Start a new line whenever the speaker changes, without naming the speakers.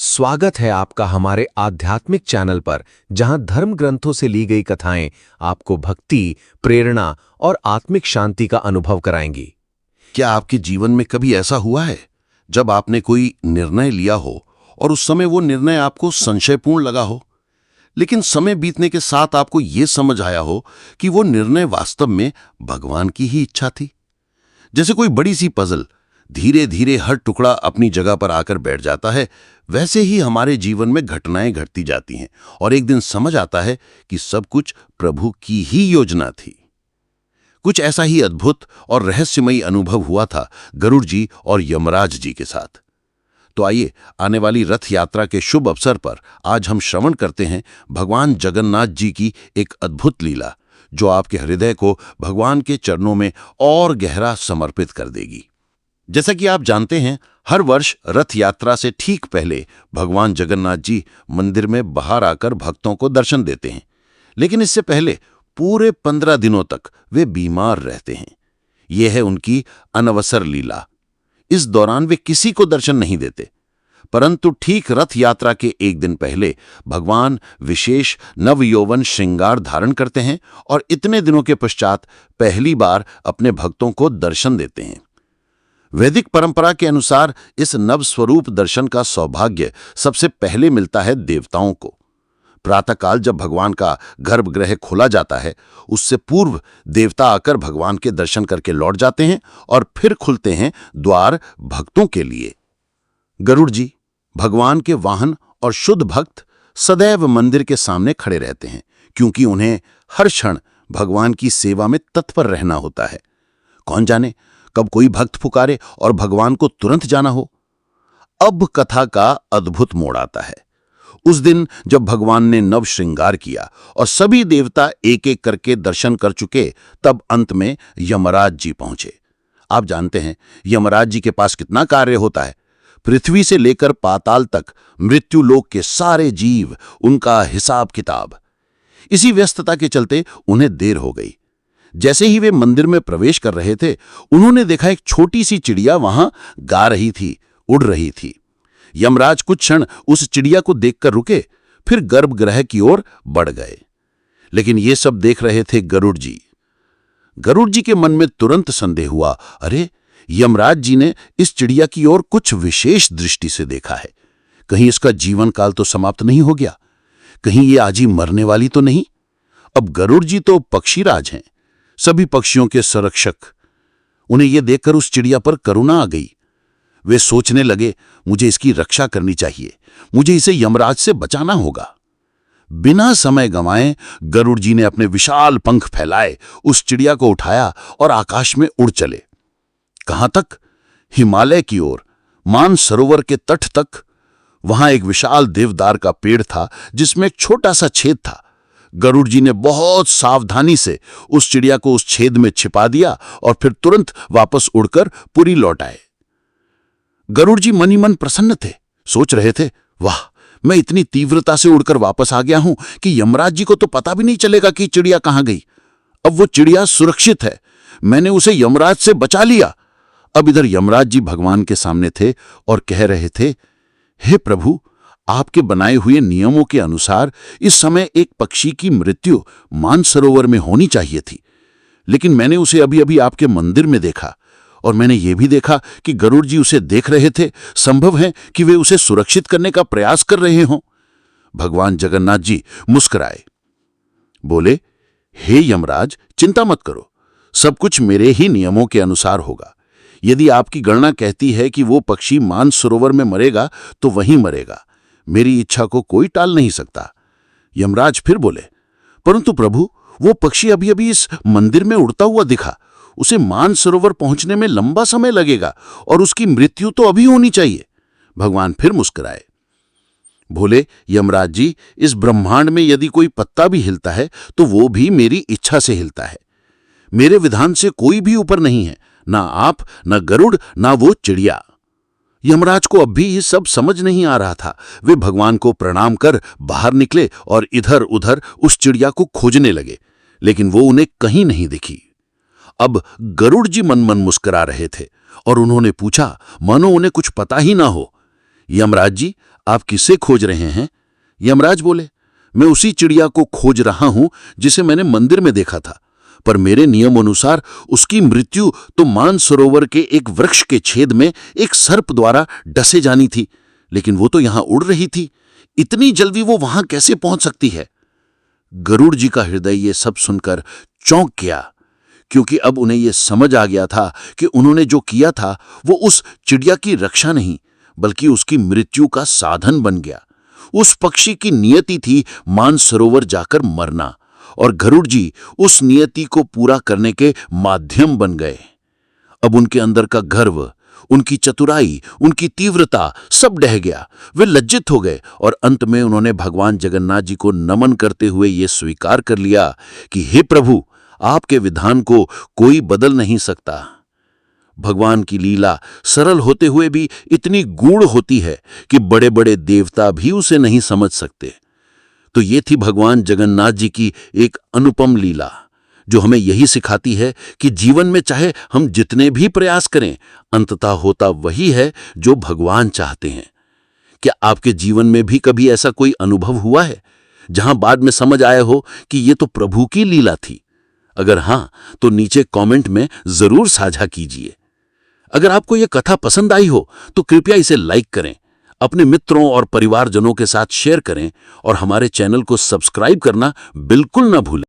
स्वागत है आपका हमारे आध्यात्मिक चैनल पर, जहां धर्म ग्रंथों से ली गई कथाएं आपको भक्ति, प्रेरणा और आत्मिक शांति का अनुभव कराएंगी।
क्या आपके जीवन में कभी ऐसा हुआ है जब आपने कोई निर्णय लिया हो और उस समय वो निर्णय आपको संशयपूर्ण लगा हो, लेकिन समय बीतने के साथ आपको ये समझ आया हो कि वो निर्णय वास्तव में भगवान की ही इच्छा थी? जैसे कोई बड़ी सी पजल धीरे धीरे हर टुकड़ा अपनी जगह पर आकर बैठ जाता है, वैसे ही हमारे जीवन में घटनाएं घटती जाती हैं और एक दिन समझ आता है कि सब कुछ प्रभु की ही योजना थी। कुछ ऐसा ही अद्भुत और रहस्यमयी अनुभव हुआ था गरुड़ जी और यमराज जी के साथ। तो आइए, आने वाली रथ यात्रा के शुभ अवसर पर आज हम श्रवण करते हैं भगवान जगन्नाथ जी की एक अद्भुत लीला, जो आपके हृदय को भगवान के चरणों में और गहरा समर्पित कर देगी। जैसा कि आप जानते हैं, हर वर्ष रथ यात्रा से ठीक पहले भगवान जगन्नाथ जी मंदिर में बाहर आकर भक्तों को दर्शन देते हैं, लेकिन इससे पहले पूरे 15 दिनों तक वे बीमार रहते हैं। यह है उनकी अनवसर लीला। इस दौरान वे किसी को दर्शन नहीं देते, परंतु ठीक रथ यात्रा के एक दिन पहले भगवान विशेष नवयौवन श्रृंगार धारण करते हैं और इतने दिनों के पश्चात पहली बार अपने भक्तों को दर्शन देते हैं। वैदिक परंपरा के अनुसार इस नवस्वरूप दर्शन का सौभाग्य सबसे पहले मिलता है देवताओं को। प्रातःकाल जब भगवान का गर्भगृह खोला जाता है, उससे पूर्व देवता आकर भगवान के दर्शन करके लौट जाते हैं और फिर खुलते हैं द्वार भक्तों के लिए। गरुड़ जी, भगवान के वाहन और शुद्ध भक्त, सदैव मंदिर के सामने खड़े रहते हैं, क्योंकि उन्हें हर क्षण भगवान की सेवा में तत्पर रहना होता है। कौन जाने कब कोई भक्त पुकारे और भगवान को तुरंत जाना हो। अब कथा का अद्भुत मोड़ आता है। उस दिन जब भगवान ने नव श्रृंगार किया और सभी देवता एक एक करके दर्शन कर चुके, तब अंत में यमराज जी पहुंचे। आप जानते हैं यमराज जी के पास कितना कार्य होता है। पृथ्वी से लेकर पाताल तक मृत्यु लोक के सारे जीव, उनका हिसाब किताब। इसी व्यस्तता के चलते उन्हें देर हो गई। जैसे ही वे मंदिर में प्रवेश कर रहे थे, उन्होंने देखा एक छोटी सी चिड़िया वहां गा रही थी, उड़ रही थी। यमराज कुछ क्षण उस चिड़िया को देखकर रुके, फिर गर्भगृह की ओर बढ़ गए। लेकिन ये सब देख रहे थे गरुड़ जी। गरुड़ जी के मन में तुरंत संदेह हुआ, अरे, यमराज जी ने इस चिड़िया की ओर कुछ विशेष दृष्टि से देखा है। कहीं इसका जीवन काल तो समाप्त नहीं हो गया? कहीं ये आज ही मरने वाली तो नहीं? अब गरुड़ जी तो पक्षीराज हैं, सभी पक्षियों के संरक्षक। उन्हें यह देखकर उस चिड़िया पर करुणा आ गई। वे सोचने लगे, मुझे इसकी रक्षा करनी चाहिए, मुझे इसे यमराज से बचाना होगा। बिना समय गंवाए गरुड़ जी ने अपने विशाल पंख फैलाए, उस चिड़िया को उठाया और आकाश में उड़ चले। कहां तक? हिमालय की ओर, मानसरोवर के तट तक। वहां एक विशाल देवदार का पेड़ था, जिसमें एक छोटा सा छेद था। गरुड़ जी ने बहुत सावधानी से उस चिड़िया को उस छेद में छिपा दिया और फिर तुरंत वापस उड़कर पुरी लौट आए। गरुड़ जी मन ही मन प्रसन्न थे। सोच रहे थे, वाह, मैं इतनी तीव्रता से उड़कर वापस आ गया हूं कि यमराज जी को तो पता भी नहीं चलेगा कि चिड़िया कहां गई। अब वो चिड़िया सुरक्षित है, मैंने उसे यमराज से बचा लिया। अब इधर यमराज जी भगवान के सामने थे और कह रहे थे, हे प्रभु, आपके बनाए हुए नियमों के अनुसार इस समय एक पक्षी की मृत्यु मानसरोवर में होनी चाहिए थी, लेकिन मैंने उसे अभी अभी आपके मंदिर में देखा और मैंने यह भी देखा कि गरुड़ जी उसे देख रहे थे। संभव है कि वे उसे सुरक्षित करने का प्रयास कर रहे हों। भगवान जगन्नाथ जी मुस्कुराए, बोले, हे यमराज, चिंता मत करो, सब कुछ मेरे ही नियमों के अनुसार होगा। यदि आपकी गणना कहती है कि वो पक्षी मानसरोवर में मरेगा, तो वहीं मरेगा। मेरी इच्छा को कोई टाल नहीं सकता। यमराज फिर बोले, परंतु प्रभु, वो पक्षी अभी अभी इस मंदिर में उड़ता हुआ दिखा, उसे मानसरोवर पहुंचने में लंबा समय लगेगा और उसकी मृत्यु तो अभी होनी चाहिए। भगवान फिर मुस्कुराए, बोले, यमराज जी, इस ब्रह्मांड में यदि कोई पत्ता भी हिलता है तो वो भी मेरी इच्छा से हिलता है। मेरे विधान से कोई भी ऊपर नहीं है, ना आप, ना गरुड़, ना वो चिड़िया। यमराज को अब भी ये सब समझ नहीं आ रहा था। वे भगवान को प्रणाम कर बाहर निकले और इधर उधर उस चिड़िया को खोजने लगे, लेकिन वो उन्हें कहीं नहीं दिखी। अब गरुड़ जी मन मन मुस्कुरा रहे थे और उन्होंने पूछा, मानो उन्हें कुछ पता ही ना हो, यमराज जी, आप किसे खोज रहे हैं? यमराज बोले, मैं उसी चिड़िया को खोज रहा हूं जिसे मैंने मंदिर में देखा था, पर मेरे नियम अनुसार उसकी मृत्यु तो मानसरोवर के एक वृक्ष के छेद में एक सर्प द्वारा डसे जानी थी, लेकिन वो तो यहां उड़ रही थी। इतनी जल्दी वो वहां कैसे पहुंच सकती है? गरुड़ जी का हृदय ये सब सुनकर चौंक गया, क्योंकि अब उन्हें यह समझ आ गया था कि उन्होंने जो किया था वो उस चिड़िया की रक्षा नहीं, बल्कि उसकी मृत्यु का साधन बन गया। उस पक्षी की नियति थी मानसरोवर जाकर मरना, और गरुड़ जी उस नियति को पूरा करने के माध्यम बन गए। अब उनके अंदर का गर्व, उनकी चतुराई, उनकी तीव्रता सब ढह गया। वे लज्जित हो गए और अंत में उन्होंने भगवान जगन्नाथ जी को नमन करते हुए यह स्वीकार कर लिया कि हे प्रभु, आपके विधान को कोई बदल नहीं सकता। भगवान की लीला सरल होते हुए भी इतनी गूढ़ होती है कि बड़े बड़े देवता भी उसे नहीं समझ सकते। तो ये थी भगवान जगन्नाथ जी की एक अनुपम लीला, जो हमें यही सिखाती है कि जीवन में चाहे हम जितने भी प्रयास करें, अंततः होता वही है जो भगवान चाहते हैं। क्या आपके जीवन में भी कभी ऐसा कोई अनुभव हुआ है जहां बाद में समझ आया हो कि ये तो प्रभु की लीला थी? अगर हां, तो नीचे कमेंट में जरूर साझा कीजिए। अगर आपको यह कथा पसंद आई हो तो कृपया इसे लाइक करें, अपने मित्रों और परिवारजनों के साथ शेयर करें और हमारे चैनल को सब्सक्राइब करना बिल्कुल न भूलें।